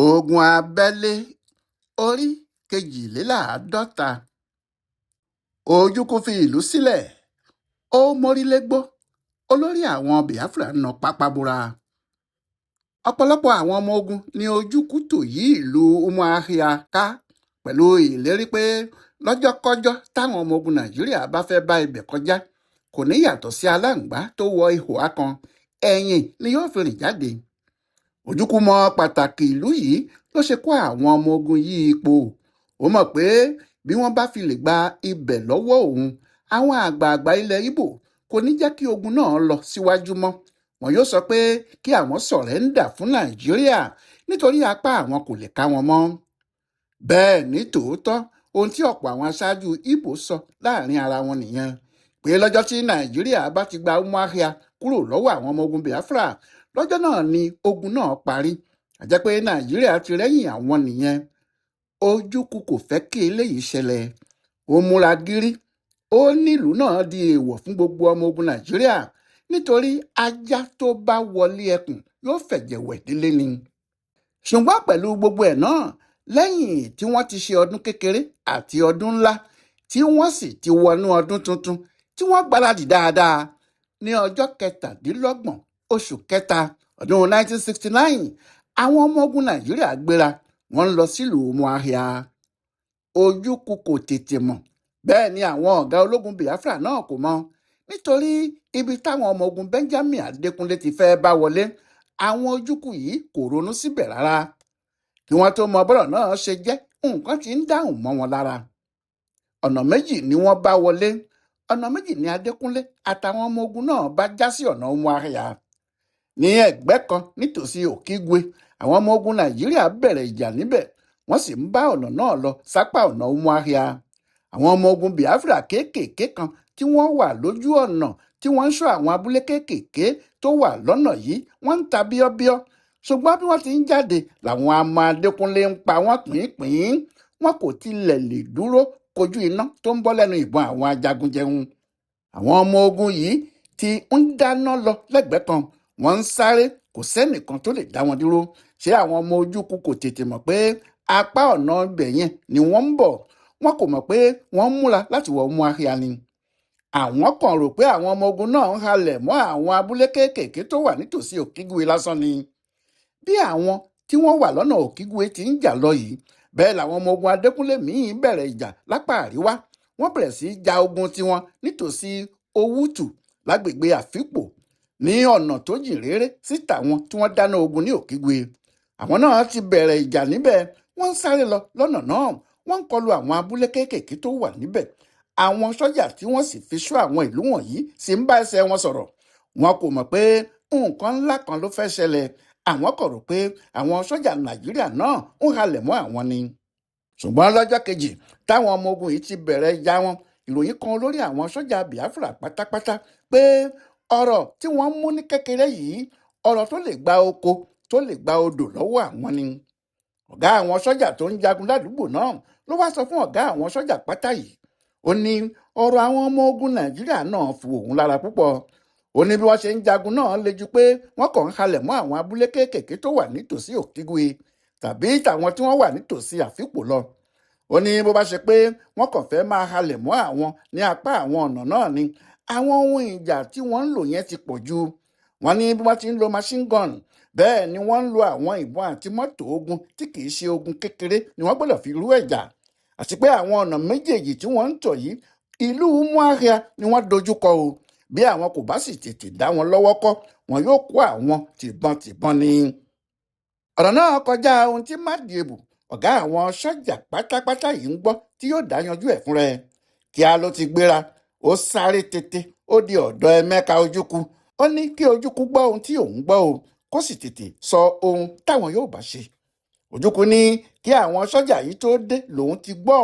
ogun abẹ́lé orí kejìléláàádọ́ta. Ojukwu fi ìlú sílẹ̀, ó mórílégbó, olórí àwọn Biafra nà pápá bora. Ọ̀pọ̀lọpọ̀ àwọn ọmọ ogun ni Ojukwu tò yí ìlú Umuahia ká pẹ̀lú ìlérí pé lọ́jọ́kọ́jọ́ táwọn ọmọ ogun Nàìjíríà bá fẹ́ bá ibẹ̀ kọjá, kò ní yàtọ̀ sí aláǹgbá tó wọ ihò akàn, ẹ̀yìn ni yóò fi rìn jáde. Ojukwu mọ pàtàkì ìlú yìí ló ṣe kó àwọn ọmọ ogun yí ipò. Ó mọ̀ pé bí wọ́n bá fi lè gba ibẹ̀ lọ́wọ́ òun, àwọn àgbààgbà ilẹ̀ Ìgbò kò ní jẹ́ kí ogun náà lọ síwájú mọ́. Wọn yóò sọ pé kí àwọn sọ̀rẹ́ńdà fún Nàìjíríà nítorí apá àwọn kò lè ká wọn mọ́. Bẹ́ẹ̀ ní tòótọ́, ohun tí ọ̀pọ̀ àwọn aṣáájú Ìgbò sọ láàrin ara wọn nìyẹn, pé lọ́jọ́ tí Nàìjíríà bá ti gba Umuahia kúrò lọ́wọ́ àwọn ọmọ ogun Biafra, lọ́jọ́ náà ni ogun náà parí. A jẹ́ pé Nàìjíríà ti rẹ́yìn àwọn nìyẹn. Ojukwu kò fẹ́ kí eléyìí ṣẹlẹ̀. Ó múra gírí. Ó nílùú náà di èèwọ̀ fún gbogbo ọmọ ogun Nàìjíríà nítorí ajá tó bá wọlé ẹkùn yóò fẹ̀jẹ̀ wẹ̀ délé ni. Ṣùgbọ́n pẹ̀lú gbogbo ẹ̀ náà, lẹ́yìn tí wọ́n ti ṣe ọdún kékeré àti ọdún ńlá, tí wọ́n sì ti wọnú ọdún tuntun, tí wọ́n gbáradì dáadáa, ní ọjọ́ 27 oṣù kẹta ọdún 1969, àwọn ọmọ ogun Nàìjíríà gbéra, wọ́n ń lọ sílùú Umuahia. Ojukwu kò tètè mọ̀, bẹ́ẹ̀ ni àwọn ọ̀gá ológun Biafra náà kò mọ̀, nítorí ibi táwọn ọmọ ogun Benjamin Adékúnlé ti fẹ́ bá wọlé, àwọn Ojukwu yìí kò ronú síbẹ̀ rárá. Kí wọ́n tó mọ bọ́rọ̀ náà ṣe jẹ́, nǹkan ti ń dáhùn mọ́ wọn lára. Ọ̀nà méjì ni wọ́n bá wọlé. Ọ̀nà méjì ni Adékúnlé àtàwọn ọmọ ogun náà bá já sí ọ̀nà Umuahia. Ní ẹ̀gbẹ́ kan nítòsí Okigwe, àwọn ọmọ ogun Nàìjíríà bẹ̀rẹ̀ ìjà níbẹ̀, wọ́n sì ń bá ọ̀nà náà lọ sápá ọ̀nà Umuahia. Àwọn ọmọ ogun Biafra kéékèèké kan tí wọ́n wà lójú ọ̀nà tí wọ́n ń ṣọ́ àwọn abúlé kéékèèké tó wà lọ́nà yìí, wọ́n ń ta bíọ́bíọ́. Ṣùgbọ́n bí wọ́n ti ń jáde làwọn ọmọ Adékúnlé ń pa wọ́n pìnpín. Wọn kò tilẹ̀ lè dúró kojú iná tó ń bọ́ lẹ́nu ìbọn àwọn ajagunjẹun. Àwọn ọmọ ogun yìí ti ń dáná lọ lẹ́gbẹ̀ẹ́ kan, wọ́n ń sáré, kò sẹ́nìkan tó lè dá wọn dúró. Ṣé àwọn ọmọ Ojukwu kò tètè mọ̀ pé apá ọ̀nà ibẹ̀ yẹn ni wọ́n ń bọ̀? Wọn kò mọ̀ pé wọ́n ń múra láti wọ Umuahia ni. Àwọn kan rò pé àwọn ọmọ ogun náà ń halẹ̀ mọ́ àwọn abúlé kéékèèké tó wà nítòsí Okigwe lásán ni. Bí àwọn tí wọ́n wà lọ́nà Okigwe ti ń jà lọ yìí, bẹ́ẹ̀ làwọn ọmọ ogun Adékúnlé míì bẹ̀rẹ̀ ìjà lápá àríwá. Wọ́n bẹ̀rẹ̀ sí í ja ogun tiwọn nítòsí Owutu lágbègbè Àfípò, ní ọ̀nà tó jìn réré sí tàwọn tí wọ́n dáná ogun ní Okigwe. Àwọn náà ti bẹ̀rẹ̀ ìjà níbẹ̀. Wọ́n ń sáré lọ lọ́nà náà, wọ́n ń kọlu àwọn abúlé kéékèèké tó wà níbẹ̀. Àwọn sọ́jà tí wọ́n sì fi ṣọ́ àwọn ìlú wọ̀nyí sì ń bá ẹsẹ̀ wọn sọ̀rọ̀. Wọn kò mọ̀ pé nǹkan ńlá kan ló fẹ́ ṣẹlẹ̀. Àwọn kò rò pé àwọn sọ́jà Nàìjíríà náà ń halẹ̀ mọ́ àwọn ni. Ṣùgbọ́n lọ́jọ́ kejì táwọn ọmọ ogun yìí ti bẹ̀rẹ̀ ìjà wọn, ìròyìn kan lórí àwọn sọ́jà Biafra pátápátá pé ọ̀rọ̀ tí wọ́n mú ní kékeré yìí, ọ̀rọ̀ tó lè gba oko, tó lè gba odò lọ́wọ́ àwọn ni. Ọ̀gá àwọn sọ́jà tó ń jagun ládùúgbò náà ló wá sọ fún ọ̀gá àwọn sọ́jà pátá yìí. Ó ní ọ̀rọ̀ àwọn ọmọ ogun Nàìjíríà náà fu òun lára púpọ̀. Ó ní bí wọ́n ṣe ń jagun náà le ju pé wọ́n kàn ń halẹ̀ mọ́ àwọn abúlé kéékèèké tó wà nítòsí Okigwe tàbí tàwọn tí wọ́n wà nítòsí Àfípò lọ. Ó ní bó bá ṣe pé wọ́n kàn fẹ́ máa halẹ̀ mọ́ àwọn ní apá àwọn ọ̀nà náà ni, àwọn ohun ìjà tí wọ́n ń lò yẹn ti pọ̀ jù. Wọ́n ní bí wọ́n ti ń lo machine gun, bẹ́ẹ̀ ni wọ́n ń lo àwọn ìbọn àti mọ́tò ogun tí kìí ṣe ogun kékeré ni wọ́n gbọ́dọ̀ fi rú ẹ̀jà. Àti pé àwọn ọ̀nà méjèèjì tí wọ́n ń tọ̀ yìí, ìlú Umuahia ni wọ́n dojúkọ o. Bí àwọn kò bá sì tètè dá wọn lọ́wọ́ kọ́, wọn yóò kó àwọn tìbọn ni. Ọ̀rọ̀ náà kọjá ohun tí Mádìèbù, ọ̀gá àwọn sọ́jà pátápátá yìí ń gbọ́ tí yóò dá yanjú ẹ̀ fúnra ẹ̀. Kíá ló ti gbéra, ó sáré tètè, ó di ọ̀dọ̀ Emeka Ojukwu. Ó ní kí Ojukwu gbọ́ ohun tí òun gbọ́ o, kó sì tètè sọ ohun táwọn yóò bá ṣe. Ojukwu ní kí àwọn sọ́jà yìí tó dé lòun ti gbọ́,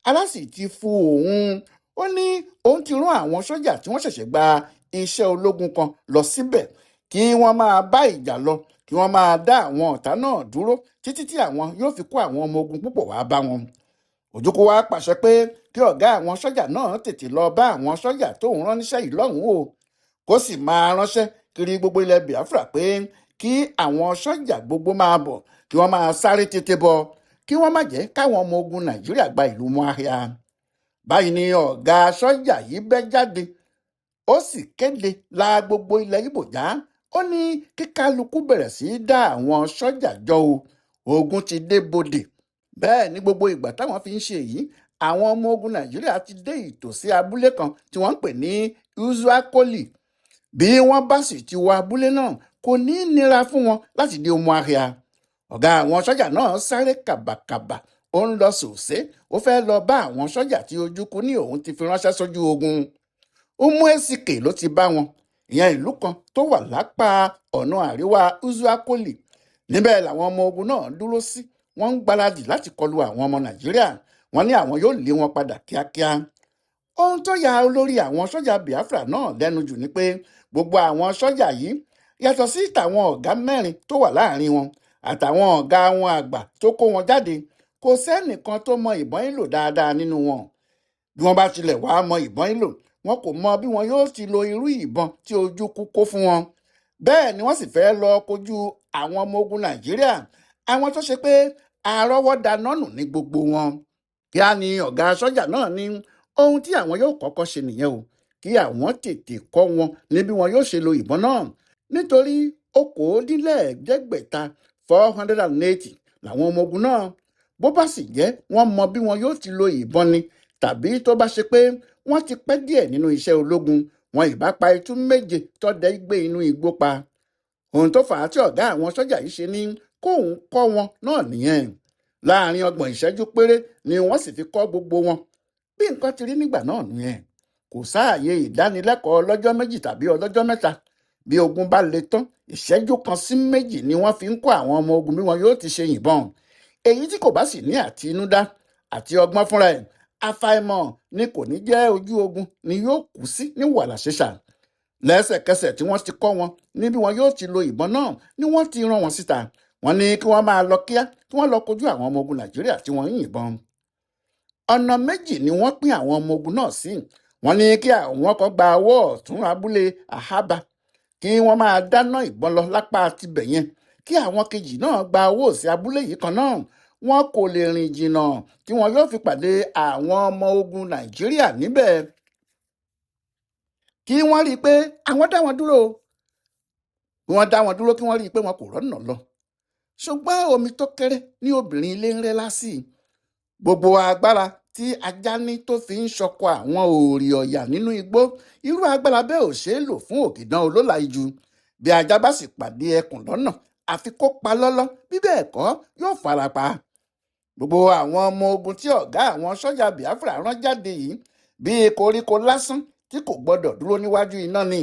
ara sì ti fu òun. Ó ní òun ti rán àwọn sọ́jà tí wọ́n ṣẹ̀ṣẹ̀ gba iṣẹ́ ológun kan lọ síbẹ̀ kí wọ́n máa bá ìjà lọ, kí wọ́n máa dá àwọn ọ̀tá náà dúró títí tí àwọn yóò fi kó àwọn ọmọ ogun púpọ̀ wá bá wọn. Ojukwu wá pàṣẹ pé kí ọ̀gá àwọn sọ́jà náà tètè lọ bá àwọn sọ́jà tó ń rán níṣẹ́ yìí lọ́hùn-ún o, kó sì máa ránṣẹ́ kiri gbogbo ilẹ̀ Biafra pé kí àwọn sọ́jà gbogbo máa bọ̀ kí wọ́n máa sáré tètè bọ̀ kí wọ́n má jẹ́ káwọn ọmọ ogun Nàìjíríà gba ìlú Umuahia. Báyìí ni ọ̀gá sọ́jà yìí bẹ́ jáde ó sì kéde la gbogbo ilẹ̀ Ìgbò já. Ó ní kí kálukú bẹ̀rẹ̀ sí í dá àwọn sọ́jà jọ o, ogun ti dé bodè. Bẹ́ẹ̀ ni gbogbo ìgbà táwọn fi ń ṣe èyí, àwọn ọmọ ogun Nàìjíríà ti dé ìtòsí abúlé kan tí wọ́n ń pè ní Uzuakoli. Bí wọ́n bá sì ti wọ abúlé náà, kò ní nira fún wọn láti dé Umuahia. Ọ̀gá àwọn sọ́jà náà sáré kàbàkàbà, ó ń lọ sòsé, ó fẹ́ lọ bá àwọn sọ́jà tí Ojukwu ní òun ti fi ránṣẹ́ sójú ogun. Umuesike ló ti bá wọn, ìyẹn ìlú kan tó wà lápá ọ̀nà àríwá Uzuakoli. Níbẹ̀ làwọn ọmọ ogun náà dúró sí, wọ́n ń gbáradì láti kọlu àwọn ọmọ Nàìjíríà. Wọ́n ní àwọn yóò lé wọn padà kíákíá. Ohun tó ya olórí àwọn sọ́jà Biafra náà lẹ́nu jù ni pé gbogbo àwọn sọ́jà yìí, yàtọ̀ sí tàwọn ọ̀gá 4 tó wà láàrin wọn àtàwọn ọ̀gá wọn àgbà tó kó wọn jáde, kò sẹ́nìkan tó mọ ìbọn ìlò dáadáa nínú wọn. Bí wọ́n bá tilẹ̀ wá mọ ìbọn ìlò, wọn kò mọ bí wọn yóò ti lo irú ìbọn tí Ojukwu kó fún wọn. Bẹ́ẹ̀ ni wọ́n sì fẹ́ lọ kojú àwọn ọmọ ogun Nàìjíríà, àwọn tó ṣe pé àrọ́wọ́dáná nù ní gbogbo wọn. Kíá ni ọ̀gá sọ́jà náà ní ohun tí àwọn yóò kọ́kọ́ ṣe nìyẹn o, kí àwọn tètè kọ́ wọn ní bí wọn yóò ṣe lo ìbọn náà, nítorí 480 làwọn ọmọ ogun náà. Bó bá sì jẹ́ wọ́n mọ bí wọn yóò ti lo ìbọn ni, tàbí tó bá ṣe pé wọ́n ti pẹ́ díẹ̀ nínú iṣẹ́ ológun, wọn ìbá pa itú 7 tọ́dẹ gbé inú igbó pa. Ohun tó fà á tí ọ̀gá àwọn sọ́jà yìí ṣe ní kóun kọ́ wọn náà nìyẹn. Láàárín 30 ìṣẹ́jú péré ni wọ́n sì fi kọ́ gbogbo wọn. Bí nǹkan ti rí nígbà náà nìyẹn. Kò sáàyè ìdánilẹ́kọ̀ọ́ ọlọ́jọ́ 2 tàbí ọlọ́jọ́ 3. Bí ogun bá le tán, ìṣẹ́jú kan sí 2 ni wọ́n fi ń kọ́ àwọn ọmọ ogun bí wọn yóò ti ṣe yìnbọn. Èyí tí kò bá sì ní àtinúdá àti ọgbọ́n fúnra ẹ̀, àfàìmọ̀ ni kò ní jẹ́ ojú ogun ni yóò kú sí ní wàhálà ṣíṣà. Lẹ́sẹ̀kẹsẹ̀ tí wọ́n ti kọ́ wọn ní bí wọn yóò ti lo ìbọn náà ni wọ́n ti rán wọn síta. Wọ́n ní kí wọ́n máa lọ kíá kí wọ́n lọ kojú àwọn ọmọ ogun Nàìjíríà tí wọ́n ń yìnbọn. Ọ̀nà 2 ni wọ́n pín àwọn ọmọ ogun náà sí. Wọ́n ní kí àwọn kan gba ọwọ́ ọ̀tún abúlé Ahaba, kí wọ́n máa dáná ìbọn lọ lápá tibẹ̀ yẹn, kí àwọn kejì náà gba ọwọ́ òsì abúlé yìí kan náà. Wọn kò lè rìn jìnnà tí wọn yóò fi pàdé àwọn ọmọ ogun Nàìjíríà níbẹ̀. Kí wọ́n rí i pé àwọn dá wọn dúró. Wọ́n dá wọn dúró kí wọ́n rí i pé wọn kò rọ́nà lọ. Ṣùgbọ́n omi tó kéré ní obìnrin ilé ń rẹ́ lásì. Gbogbo agbára tí ajá ní tó fi ń ṣọkọ àwọn òòrì ọ̀yà nínú igbó, irú agbára bẹ́ẹ̀ ò ṣeé lò fún ògìdán olólà ijù. Bí ajá bá sì pàdé ẹkùn lọ́nà, àfi kó pa lọ́lọ́, bí bẹ́ẹ̀ kọ́ yóò fara pa. Gbogbo àwọn ọmọ ogun tí ọ̀gá àwọn sọ́jà Biafra rán jáde yìí, bíi koríko lásán tí kò gbọdọ̀ dúró níwájú iná ni.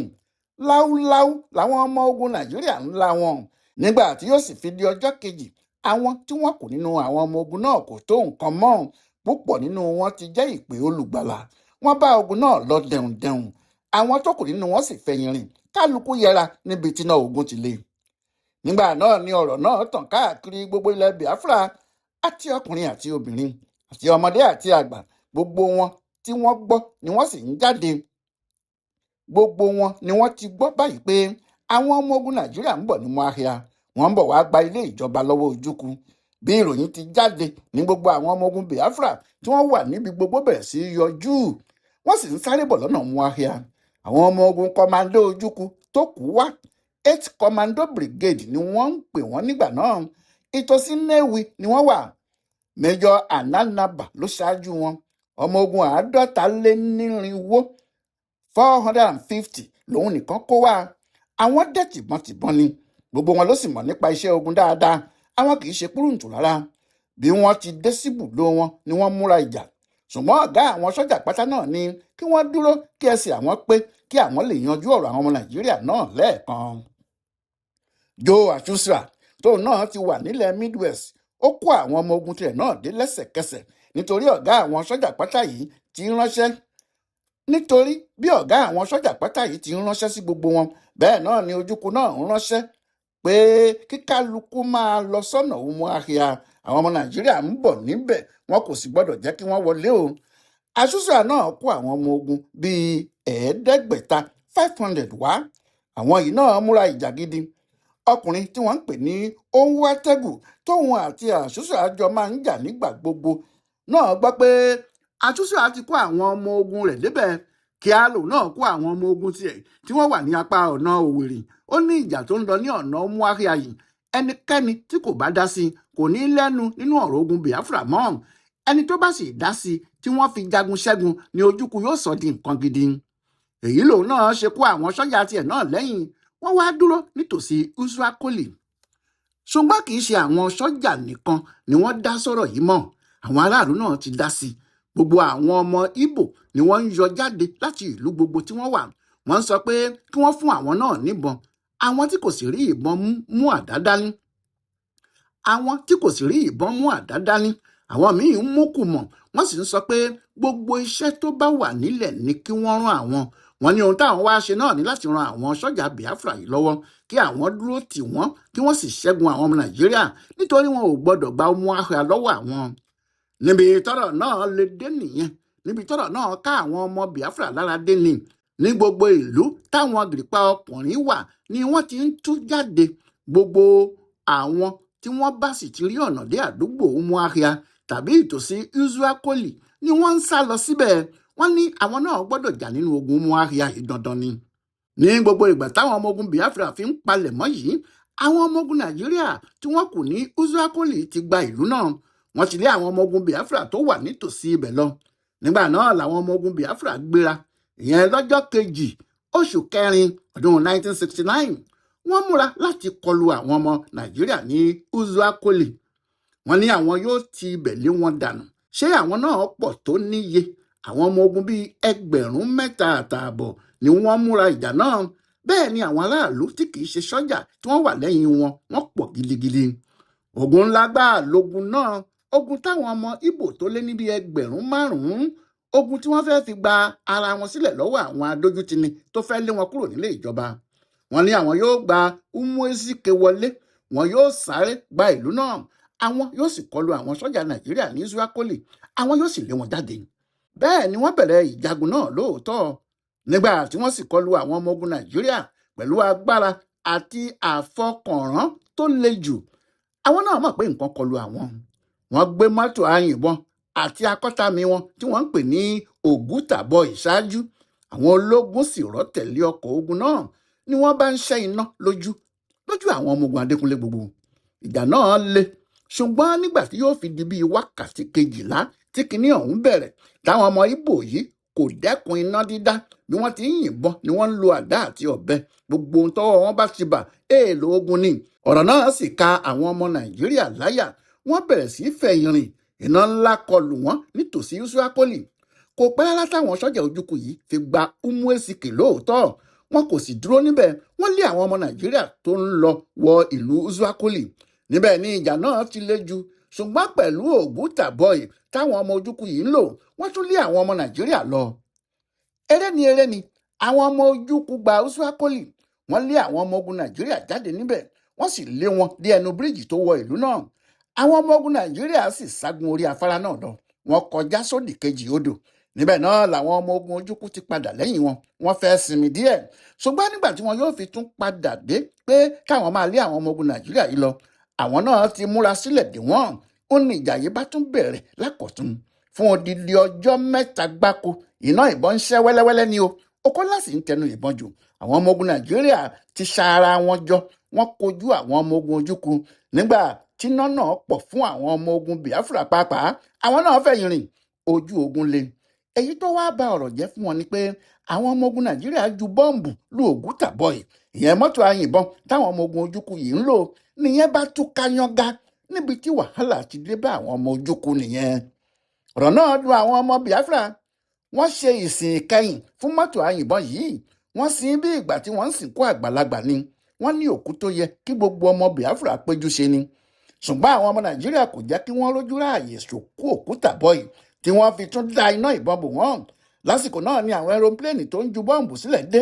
Láúláú làwọn ọmọ ogun Nàìjíríà ń la wọn. Nígbà tí yóò sì fi di ọjọ́ kejì, àwọn tí wọ́n kù nínú àwọn ọmọ ogun náà kò tó nǹkan mọ́. Púpọ̀ nínú wọn ti jẹ́ ìpè olùgbàlà. Wọ́n bá ogun náà lọ dẹ̀hùndẹ̀hùn. Àwọn tó kù nínú wọn sì fẹ̀yìn rìn, kálukú yẹra níbi tíná ogun ti le. Nígbà náà ni ọ̀rọ̀ náà tàn káàkiri gbogbo ilẹ̀ Biafra, àti ọkùnrin àti obìnrin àti ọmọdé àti àgbà. Gbogbo wọn tí wọ́n gbọ́ ni wọ́n sì ń jáde. Gbogbo wọn ni wọ́n ti gbọ́ báyìí pé àwọn ọmọ ogun Nàìjíríà ń bọ̀ ní Umuahia. Wọ́n ń bọ̀ wá gba ilé ìjọba lọ́wọ́ Ojukwu. Bí ìròyìn ti jáde ní gbogbo àwọn ọmọ ogun Biafra tí wọ́n wà níbi gbogbo bẹ̀rẹ̀ sí yọjú. Wọ́n sì ń sáré bọ̀ lọ́nà Umuahia. Àwọn ọmọ ogun kọmandó Ojukwu tó kù wá, 8 Commando Brigade ni wọ́n ń pè wọ́n nígbà náà. Ìtòsí Nnewi ni wọ́n wà. Major Ananaba ló ṣáájú wọn. Ọmọ ogun 450 450 lòun nìkan kó wá. Àwọn dẹ̀ tìbọntìbọn ni. Gbogbo wọn ló sì mọ̀ nípa iṣẹ́ ogun dáadáa. Àwọn kì í ṣe kúrùntù rárá. Bí wọ́n ti dé síbùdó wọn ni wọ́n múra ìjà. Ṣùgbọ́n ọ̀gá àwọn sọ́jà pátá náà ní kí wọ́n dúró kí ẹsẹ̀ àwọn pé kí àwọn lè yanjú ọ̀rọ̀ àwọn ọmọ Nàìjíríà náà lẹ́ẹ̀kan. Joe Achusra tóun náà ti wà nílẹ̀ Midwest, ó kó àwọn ọmọ ogun tirẹ̀ náà dé lẹ́sẹ̀kẹsẹ̀ nítorí ọ̀gá àwọn sọ́jà pátá yìí ti ránṣẹ́. Nítorí bí ọ̀gá àwọn sọ́jà pátá yìí ti ránṣẹ́ sí gbogbo wọn, bẹ́ẹ̀ náà ni Ojukwu náà ń ránṣẹ́ pé kí kálukú máa lọ sọ́nà Umuahia. Àwọn ọmọ Nàìjíríà ń bọ̀ níbẹ̀, wọn kò sì gbọdọ̀ jẹ́ kí wọ́n wọlé o. Achusra náà kó àwọn ọmọ ogun bíi 500 wá. Àwọn yìí náà múra ìjà gidi. ọkùnrin tí wọ́n ń pè ní Onwuategu tóun àti Àṣùṣà jọ máa ń jà nígbà gbogbo náà gbọ́ pé Àṣùṣà ti kó àwọn ọmọ ogun rẹ̀ débẹ̀ kíá lòun náà kó àwọn ọmọ ogun tiẹ̀ tí wọ́n wà ní apá ọ̀nà Òwèrì. Ó ní ìjà tó ń lọ ní ọ̀nà Umuahia yìí ẹnikẹ́ni tí kò bá dá sí kò ní lẹ́nu nínú ọ̀rọ̀ ogun Biafra mọ́. Ẹni tó bá sì dá sí tí wọ́n fi jagun ṣẹ́gun ni Ojukwu yóò sọ di nǹkan gidi. Èyí lòun náà ṣe kó àwọn sọ́jà tiẹ̀ náà lẹ́yìn. Wọ́n wá dúró nítòsí Usuakoli. Ṣùgbọ́n kì í ṣe àwọn sọ́jà nìkan ni wọ́n dá sọ̀rọ̀ yìí mọ́. Àwọn aráàlú náà ti dá sí. Gbogbo àwọn ọmọ Ìgbò ni wọ́n ń yọ jáde láti ìlú gbogbo tí wọ́n wà. Wọ́n ń sọ pé kí wọ́n fún àwọn náà níbọn. Àwọn tí kò sì rí ìbọn mú àdá dání. Àwọn tí kò sì rí ìbọn mú àdá dání. Àwọn míì ń mú kùmọ̀. Wọ́n sì ń sọ pé gbogbo iṣẹ́ tó bá wà nílẹ̀ ni kí wọ́n rán àwọn. Wọ́n ní ohun táwọn wá ṣe náà ní láti ran àwọn sọ́jà Biafra yìí lọ́wọ́ kí àwọn dúró tì wọ́n kí wọ́n sì ṣẹ́gun àwọn ọmọ Nàìjíríà nítorí wọn ò gbọ́dọ̀ gba Umuahia lọ́wọ́ àwọn. Níbi tọ́rọ̀ náà lè dé nìyẹn. Níbi tọ́rọ̀ náà ká àwọn ọmọ Biafra lára dé ni. Ní gbogbo ìlú táwọn gìrìpá ọkùnrin wà ni wọ́n ti ń tú jáde. Gbogbo àwọn tí wọ́n bá sì ti rí ọ̀nà dé àdúgbò Umuahia tàbí ìtòsí Usuakoli ni wọ́n ń sá lọ síbẹ̀. Wọ́n ní àwọn náà gbọ́dọ̀ jà nínú ogun Umuahia yìí dandan ni. Ní gbogbo ìgbà táwọn ọmọ ogun Biafra fi ń palẹ̀ mọ́ yìí, àwọn ọmọ ogun Nàìjíríà tí wọ́n kù ní Usuakoli ti gba ìlú náà. Wọ́n ti lé àwọn ọmọ ogun Biafra tó wà nítòsí ibẹ̀ lọ. Nígbà náà làwọn ọmọ ogun Biafra gbéra. Ìyẹn lọ́jọ́ kejì oṣù kẹrin ọdún 1969. Wọ́n múra láti kọlu àwọn ọmọ Nàìjíríà ní Usuakoli. Wọ́n ní àwọn yóò ti ibẹ̀ lé wọn dànù. Ṣé àwọn náà pọ̀ tó níye? Àwọn ọmọ ogun bíi 3,500 ni wọ́n múra ìjà náà. Bẹ́ẹ̀ ni àwọn aráàlú tí kìí ṣe sọ́jà tí wọ́n wà lẹ́yìn wọn wọ́n pọ̀ gidigidi. Ogun ńlá gbáà lógun náà. Ogun táwọn ọmọ Ìgbò tó lé ní bíi 5,000. Ogun tí wọ́n fẹ́ fi gba ara wọn sílẹ̀ lọ́wọ́ àwọn adójútini tó fẹ́ lé wọn kúrò nílé ìjọba. Wọ́n ní àwọn yóò gba Umuezike wọlé. Wọ́n yóò sáré gba ìlú náà. Àwọn yóò sì kọlu àwọn sọ́jà Nàìjíríà ní Usuakoli. Àwọn yóò sì lé wọn jáde. Bẹ́ẹ̀ ni wọ́n bẹ̀rẹ̀ ìjagun náà lóòótọ́. Nígbà tí wọ́n sì kọlu àwọn ọmọ ogun Nàìjíríà pẹ̀lú agbára àti àfọkànrán tó le jù. Àwọn náà mọ̀ pé nǹkan kọlu àwọn. Wọ́n gbé mọ́tò àyìnbọn àti akọ́tàmí wọn tí wọ́n ń pè ní Ògútàbọ̀ ìṣáájú. Àwọn ológun sì rọ́ tẹ̀lé ọkọ̀ ogun náà ni wọ́n bá ń ṣẹ́ iná lójú àwọn ọmọ ogun Adékúnlé gbogbo. Ìjà náà le. Ṣùgbọ́n nígbà tí yóò fi di bíi wákàtí 12 tí kinní ọ̀hún bẹ̀rẹ̀, táwọn ọmọ Ìgbò yìí kò dẹ́kun iná dídá. Bí wọ́n ti ń yìnbọn ni wọ́n ń lo àdá àti ọ̀bẹ. Gbogbo ohun tọ́wọ́ wọn bá ti bà èèlò ogun ni. Ọ̀rọ̀ náà sì ka àwọn ọmọ Nàìjíríà láyà. Wọ́n bẹ̀rẹ̀ sí fẹ̀yìn rìn. Iná ńlá kọlù wọ́n nítòsí Usuakoli. Kò pẹ́ rárá táwọn sọ́jà Ojukwu yìí fi gba Umuezike lóòótọ́. Wọn kò sì dúró níbẹ̀. Wọ́n lé àwọn ọmọ Nàìjíríà tó ń lọ wọ ìlú Usuakoli. Níbẹ̀ ni ìjà náà ti le jù. Ṣùgbọ́n pẹ̀lú Ògútàbọ̀ táwọn ọmọ Ojukwu yìí ń lò, wọ́n tún lé àwọn ọmọ Nàìjíríà lọ. Eré ni àwọn ọmọ Ojukwu gba Usuakoli. Wọ́n lé àwọn ọmọ ogun Nàìjíríà jáde níbẹ̀. Wọ́n sì lé wọn dé ẹnu bíríìjì tó wọ ìlú náà. Àwọn ọmọ ogun Nàìjíríà sì ságun orí afárá náà lọ. Wọ́n kọjá sódì kejì odò. Níbẹ̀ náà làwọn ọmọ ogun Ojukwu ti padà lẹ́yìn wọn. Wọ́n fẹ́ sinmi díẹ̀. Ṣùgbọ́n nígbà tí wọn yóò fi tún padà dé pé káwọn máa lé àwọn ọmọ ogun Nàìjíríà yìí lọ, àwọn náà ti múra sílẹ̀ dè wọ́n. Ó ní ìjà yìí bá tún bẹ̀rẹ̀ lákọ̀tún. Fún odidi ọjọ́ 3 gbáko, iná ìbọn ń ṣẹ́ wẹ́lẹ́wẹ́lẹ́ ni o. Okola sì ń tẹnu ìbọn jù. Àwọn ọmọ ogun Nàìjíríà ti ṣa ara wọn jọ. Wọ́n kojú àwọn ọmọ ogun Ojukwu. Nígbà tíná náà pọ̀ fún àwọn ọmọ ogun Biafra pàápàá, àwọn náà fẹ̀yìn rìn. Ojú ogun le. Èyí tó wá ba ọ̀rọ̀ jẹ́ fún wọn ni pé àwọn ọmọ ogun Nàìjíríà ju bọ́ǹbù lu Ògútàbọ̀. Ìyẹn mọ́tò àyìnbọn táwọn ọmọ ogun Ojukwu yìí ń lò nìyẹn bá tú káyánga. Níbi tí wàhálà ti dé bá àwọn ọmọ Ojukwu nìyẹn. Ọ̀rọ̀ náà dùn àwọn ọmọ Biafra. Wọ́n ṣe ìsìn ìkẹyìn fún mọ́tò àyìnbọn yìí. Wọ́n sin bí ìgbà tí wọ́n ń sìnkú àgbàlagbà ni. Wọ́n ní òkú tó yẹ kí gbogbo ọmọ Biafra péjú ṣe ni. Ṣùgbọ́n àwọn ọmọ Nàìjíríà kò jẹ́ kí wọ́n rójú ráàyè ṣòkú Ògútàbọ̀ tí wọ́n fi tún dá iná ìbọn bò wọ́n. Lásìkò náà ni àwọn ẹrópléènì tó ń ju bọ́ǹbù sílẹ̀ dé.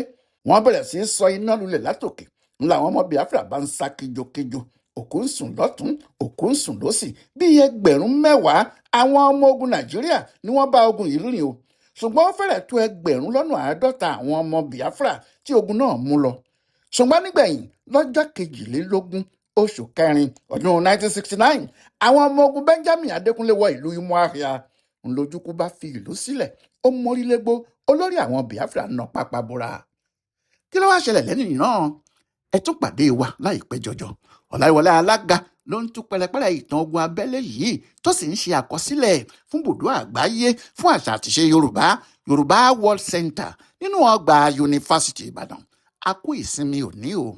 Wọ́n bẹ̀rẹ̀ sí í sọ iná lulẹ̀ látòkè. Ńlá àwọn ọmọ Biafra bá ń sá kíjokíjo. Òkú ń sùn lọ́tún, òkú ń sùn lósì. Bí 10,000 àwọn ọmọ ogun Nàìjíríà ni wọ́n bá ogun yìí rìn o. Ṣùgbọ́n ó fẹ́rẹ̀ tó 50 àwọn ọmọ Biafra tí ogun náà mú lọ. ṣùgbọ́n nígbẹ̀yìn lọ́jọ́ 22 oṣù kẹrin ọdún 1969 àwọn ọmọ ogun Benjamin Adékúnlé wọ ìlú Umuahia. Ńlójúkú bá fi ìlú sílẹ̀, ó mórílégbó, olórí àwọn Biafra nà pápá bora. Kí ló wá ṣẹlẹ̀ lẹ́yìn náà? Ẹ tún pàdé wa láìpẹ́ jọjọ. Ọláyíwọlá Alága ló ń tú pẹ̀lẹ́pẹ̀lẹ́ ìtàn ogun abẹ́lé yìí tó sì ń ṣe àkọsílẹ̀ fún bùdó àgbáyé fún àṣà àtìṣe Yorùbá World Center nínú ọgbà Yunifásítì Ìbàdàn. A kú ìsinmi òní o.